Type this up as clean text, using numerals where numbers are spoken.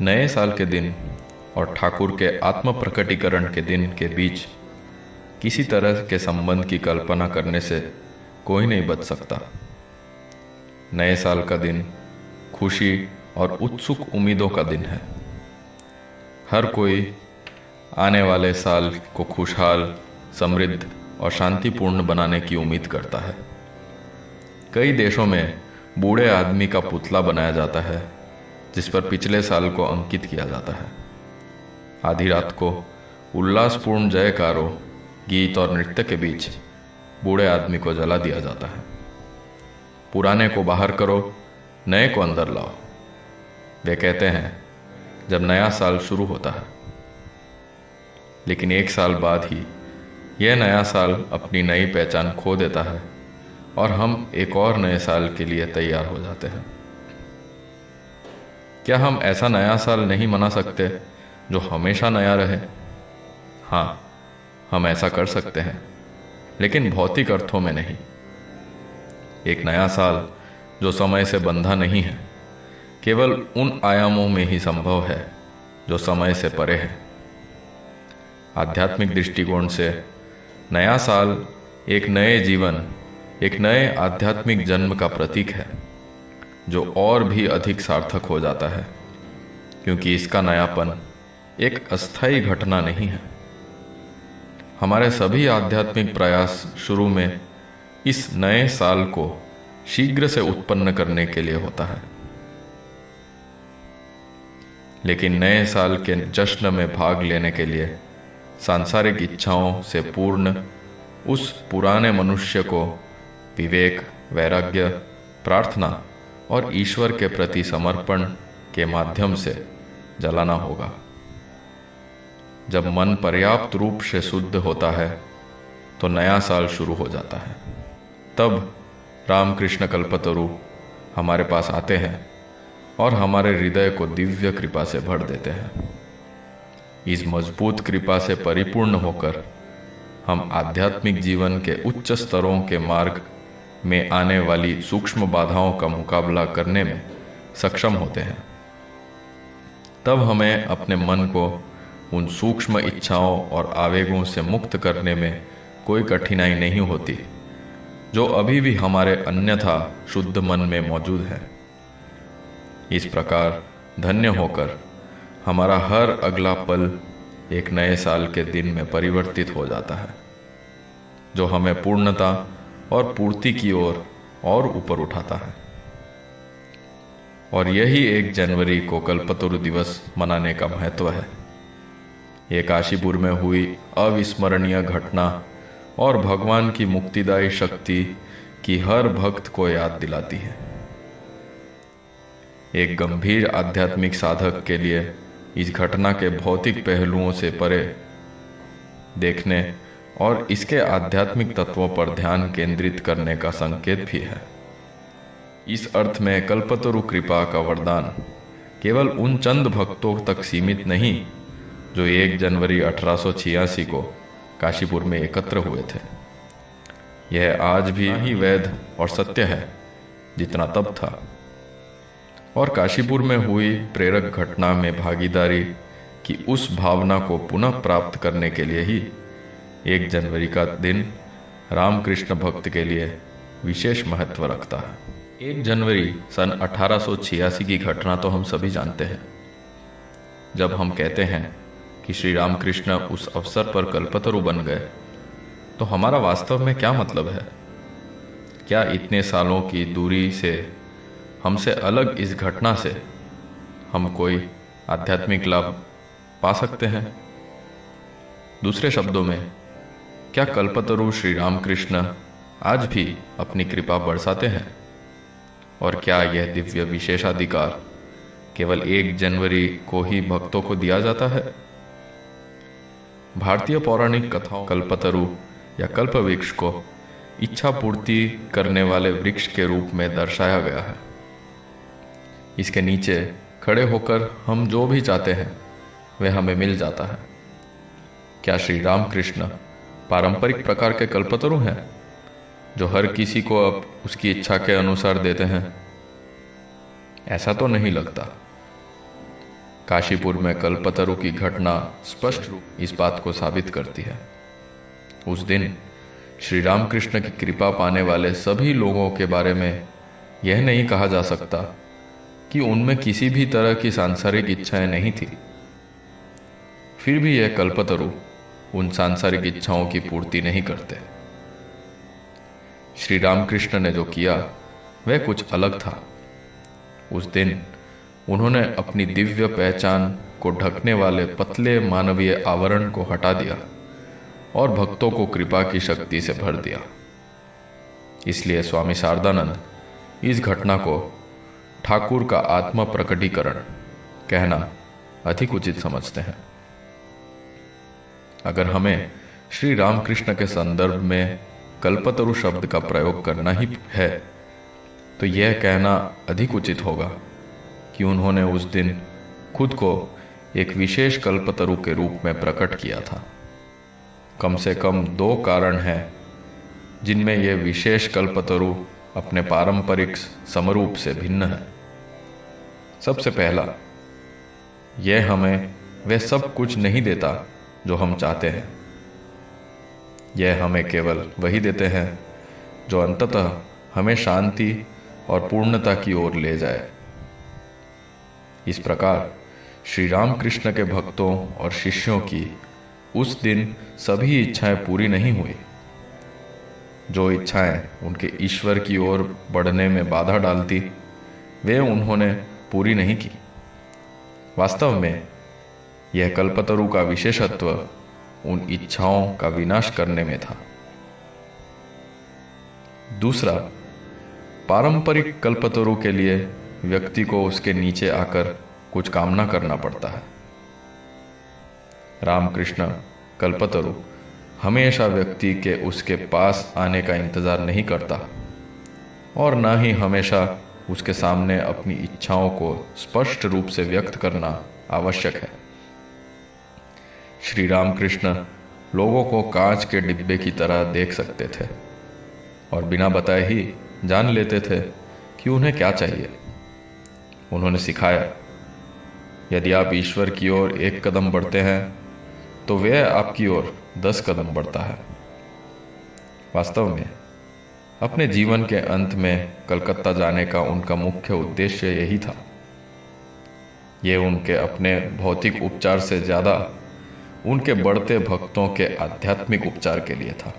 नए साल के दिन और ठाकुर के आत्म प्रकटीकरण के दिन के बीच किसी तरह के संबंध की कल्पना करने से कोई नहीं बच सकता। नए साल का दिन खुशी और उत्सुक उम्मीदों का दिन है। हर कोई आने वाले साल को खुशहाल, समृद्ध और शांतिपूर्ण बनाने की उम्मीद करता है। कई देशों में बूढ़े आदमी का पुतला बनाया जाता है जिस पर पिछले साल को अंकित किया जाता है। आधी रात को उल्लासपूर्ण जयकारों, गीत और नृत्य के बीच बूढ़े आदमी को जला दिया जाता है। पुराने को बाहर करो, नए को अंदर लाओ, वे कहते हैं जब नया साल शुरू होता है। लेकिन एक साल बाद ही यह नया साल अपनी नई पहचान खो देता है और हम एक और नए साल के लिए तैयार हो जाते हैं। क्या हम ऐसा नया साल नहीं मना सकते जो हमेशा नया रहे? हाँ, हम ऐसा कर सकते हैं, लेकिन भौतिक अर्थों में नहीं। एक नया साल जो समय से बंधा नहीं है, केवल उन आयामों में ही संभव है जो समय से परे है। आध्यात्मिक दृष्टिकोण से नया साल एक नए जीवन, एक नए आध्यात्मिक जन्म का प्रतीक है जो और भी अधिक सार्थक हो जाता है, क्योंकि इसका नयापन एक अस्थायी घटना नहीं है। हमारे सभी आध्यात्मिक प्रयास शुरू में इस नए साल को शीघ्र से उत्पन्न करने के लिए होता है। लेकिन नए साल के जश्न में भाग लेने के लिए सांसारिक इच्छाओं से पूर्ण उस पुराने मनुष्य को विवेक, वैराग्य, प्रार्थना और ईश्वर के प्रति समर्पण के माध्यम से जलाना होगा। जब मन पर्याप्त रूप से शुद्ध होता है तो नया साल शुरू हो जाता है। तब रामकृष्ण कल्पतरु हमारे पास आते हैं और हमारे हृदय को दिव्य कृपा से भर देते हैं। इस मजबूत कृपा से परिपूर्ण होकर हम आध्यात्मिक जीवन के उच्च स्तरों के मार्ग में आने वाली सूक्ष्म बाधाओं का मुकाबला करने में सक्षम होते हैं। तब हमें अपने मन को उन सूक्ष्म इच्छाओं और आवेगों से मुक्त करने में कोई कठिनाई नहीं होती जो अभी भी हमारे अन्यथा शुद्ध मन में मौजूद है। इस प्रकार धन्य होकर हमारा हर अगला पल एक नए साल के दिन में परिवर्तित हो जाता है, जो हमें पूर्णता और पूर्ति की ओर और ऊपर उठाता है। और यही 1 जनवरी को कल्पतरु दिवस मनाने का महत्व है। ये काशीपुर में हुई अविस्मरणीय घटना और भगवान की मुक्तिदायी शक्ति की हर भक्त को याद दिलाती है। एक गंभीर आध्यात्मिक साधक के लिए इस घटना के भौतिक पहलुओं से परे देखने और इसके आध्यात्मिक तत्वों पर ध्यान केंद्रित करने का संकेत भी है। इस अर्थ में कल्पतरु कृपा का वरदान केवल उन चंद भक्तों तक सीमित नहीं जो 1 जनवरी 1886 को काशीपुर में एकत्र हुए थे। यह आज भी ही वैध और सत्य है जितना तब था। और काशीपुर में हुई प्रेरक घटना में भागीदारी की उस भावना को पुनः प्राप्त करने के लिए ही 1 जनवरी का दिन रामकृष्ण भक्त के लिए विशेष महत्व रखता है। 1 जनवरी सन 1886 की घटना तो हम सभी जानते हैं। जब हम कहते हैं कि श्री रामकृष्ण उस अवसर पर कल्पतरु बन गए, तो हमारा वास्तव में क्या मतलब है? क्या इतने सालों की दूरी से हमसे अलग इस घटना से हम कोई आध्यात्मिक लाभ पा सकते हैं? दूसरे शब्दों में, क्या कल्पतरु श्री रामकृष्ण आज भी अपनी कृपा बरसाते हैं? और क्या यह दिव्य विशेषाधिकार केवल 1 जनवरी को ही भक्तों को दिया जाता है? भारतीय पौराणिक कथाओं कल्पतरु या कल्पवृक्ष को इच्छा पूर्ति करने वाले वृक्ष के रूप में दर्शाया गया है। इसके नीचे खड़े होकर हम जो भी चाहते हैं वह हमें मिल जाता है। क्या श्री रामकृष्ण पारंपरिक प्रकार के कल्पतरु हैं जो हर किसी को अब उसकी इच्छा के अनुसार देते हैं? ऐसा तो नहीं लगता। काशीपुर में कल्पतरु की घटना स्पष्ट रूप इस बात को साबित करती है। उस दिन श्री रामकृष्ण की कृपा पाने वाले सभी लोगों के बारे में यह नहीं कहा जा सकता कि उनमें किसी भी तरह की सांसारिक इच्छाएं नहीं थी। फिर भी यह कल्पतरु उन सांसारिक इच्छाओं की पूर्ति नहीं करते। श्री रामकृष्ण ने जो किया वह कुछ अलग था। उस दिन उन्होंने अपनी दिव्य पहचान को ढकने वाले पतले मानवीय आवरण को हटा दिया और भक्तों को कृपा की शक्ति से भर दिया। इसलिए स्वामी शारदानंद इस घटना को ठाकुर का आत्म प्रकटीकरण कहना अधिक उचित समझते हैं। अगर हमें श्री रामकृष्ण के संदर्भ में कल्पतरु शब्द का प्रयोग करना ही है तो यह कहना अधिक उचित होगा कि उन्होंने उस दिन खुद को एक विशेष कल्पतरु के रूप में प्रकट किया था। कम से कम दो कारण हैं जिनमें यह विशेष कल्पतरु अपने पारंपरिक समरूप से भिन्न है। सबसे पहला, यह हमें वह सब कुछ नहीं देता जो हम चाहते हैं। यह हमें केवल वही देते हैं जो अंततः हमें शांति और पूर्णता की ओर ले जाए। इस प्रकार श्री रामकृष्ण के भक्तों और शिष्यों की उस दिन सभी इच्छाएं पूरी नहीं हुई। जो इच्छाएं उनके ईश्वर की ओर बढ़ने में बाधा डालती वे उन्होंने पूरी नहीं की। वास्तव में यह कल्पतरु का विशेषत्व उन इच्छाओं का विनाश करने में था। दूसरा, पारंपरिक कल्पतरु के लिए व्यक्ति को उसके नीचे आकर कुछ कामना करना पड़ता है। रामकृष्ण कल्पतरु हमेशा व्यक्ति के उसके पास आने का इंतजार नहीं करता और न ही हमेशा उसके सामने अपनी इच्छाओं को स्पष्ट रूप से व्यक्त करना आवश्यक है। श्री रामकृष्ण लोगों को कांच के डिब्बे की तरह देख सकते थे और बिना बताए ही जान लेते थे कि उन्हें क्या चाहिए। उन्होंने सिखाया, यदि आप ईश्वर की ओर एक कदम बढ़ते हैं तो वह आपकी ओर 10 कदम बढ़ता है। वास्तव में अपने जीवन के अंत में कलकत्ता जाने का उनका मुख्य उद्देश्य यही था। ये उनके अपने भौतिक उपचार से ज़्यादा उनके बढ़ते भक्तों के आध्यात्मिक उपचार के लिए था।